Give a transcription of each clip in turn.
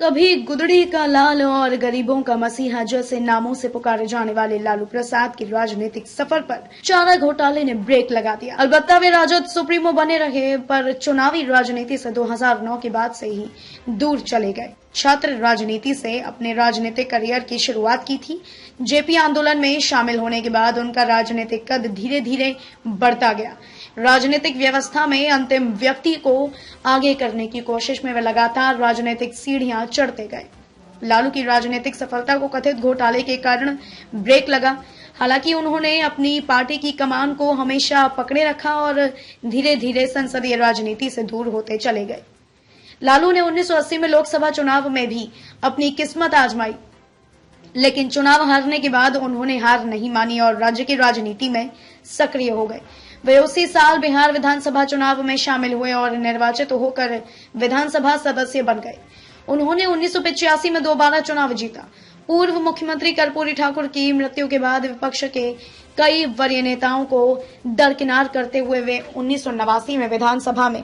कभी गुदड़ी का लाल और गरीबों का मसीहा जैसे नामों से पुकारे जाने वाले लालू प्रसाद के राजनीतिक सफर पर चारा घोटाले ने ब्रेक लगा दिया। अलबत्ता वे राजद सुप्रीमो बने रहे, पर चुनावी राजनीति से 2009 के बाद से ही दूर चले गए। छात्र राजनीति से अपने राजनीतिक करियर की शुरुआत की थी। जेपी आंदोलन में शामिल होने के बाद उनका राजनीतिक कद धीरे धीरे बढ़ता गया। राजनीतिक व्यवस्था में अंतिम व्यक्ति को आगे करने की कोशिश में वे लगातार राजनीतिक सीढ़ियां चढ़ते गए। लालू की राजनीतिक सफलता को कथित घोटाले के कारण ब्रेक लगा। हालांकि उन्होंने अपनी पार्टी की कमान को हमेशा पकड़े रखा और धीरे धीरे संसदीय राजनीति से दूर होते चले गए। लालू ने 1980 में लोकसभा चुनाव में भी अपनी किस्मत आजमाई, लेकिन चुनाव हारने के बाद उन्होंने हार नहीं मानी और राज्य की राजनीति में सक्रिय हो गए। वे उसी साल बिहार विधानसभा चुनाव में शामिल हुए और निर्वाचित होकर विधानसभा सदस्य बन गए। उन्होंने 1985 में दोबारा चुनाव जीता। पूर्व मुख्यमंत्री कर्पूरी ठाकुर की मृत्यु के बाद विपक्ष के कई वरीय नेताओं को दरकिनार करते हुए वे 1989 में विधानसभा में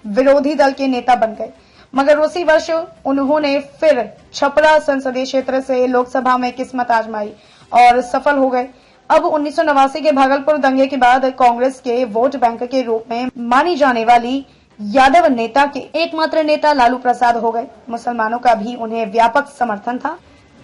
विरोधी दल के नेता बन गए, मगर उसी वर्ष उन्होंने फिर छपरा संसदीय क्षेत्र से लोकसभा में किस्मत आजमाई और सफल हो गए। अब 1989 के भागलपुर दंगे के बाद कांग्रेस के वोट बैंक के रूप में मानी जाने वाली यादव नेता के एकमात्र नेता लालू प्रसाद हो गए। मुसलमानों का भी उन्हें व्यापक समर्थन था।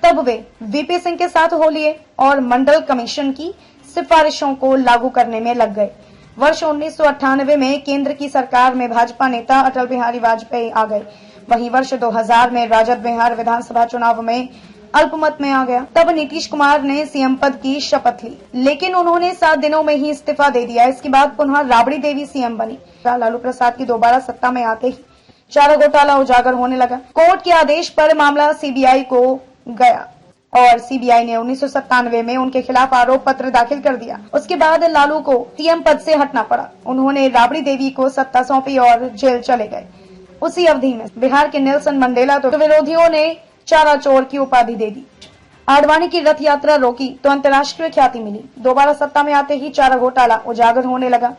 तब वे वीपी सिंह के साथ हो लिए और मंडल कमीशन की सिफारिशों को लागू करने में लग गए। वर्ष 1998 में केंद्र की सरकार में भाजपा नेता अटल बिहारी वाजपेयी आ गए। वहीं वर्ष 2000 में राजद बिहार विधानसभा चुनाव में अल्पमत में आ गया। तब नीतीश कुमार ने सीएम पद की शपथ ली, लेकिन उन्होंने 7 दिनों में ही इस्तीफा दे दिया। इसके बाद पुनः राबड़ी देवी सीएम बनी। लालू प्रसाद की दोबारा सत्ता में आते ही चारा घोटाला उजागर होने लगा। कोर्ट के आदेश पर मामला सीबीआई को गया और सीबीआई ने 1997 में उनके खिलाफ आरोप पत्र दाखिल कर दिया। उसके बाद लालू को सीएम पद से हटना पड़ा। उन्होंने राबड़ी देवी को सत्ता सौंपी और जेल चले गए। उसी अवधि में बिहार के नेल्सन मंडेला तो विरोधियों ने चारा चोर की उपाधि दे दी। आडवाणी की रथ यात्रा रोकी तो अंतर्राष्ट्रीय ख्याति मिली। दोबारा सत्ता में आते ही चारा घोटाला उजागर होने लगा।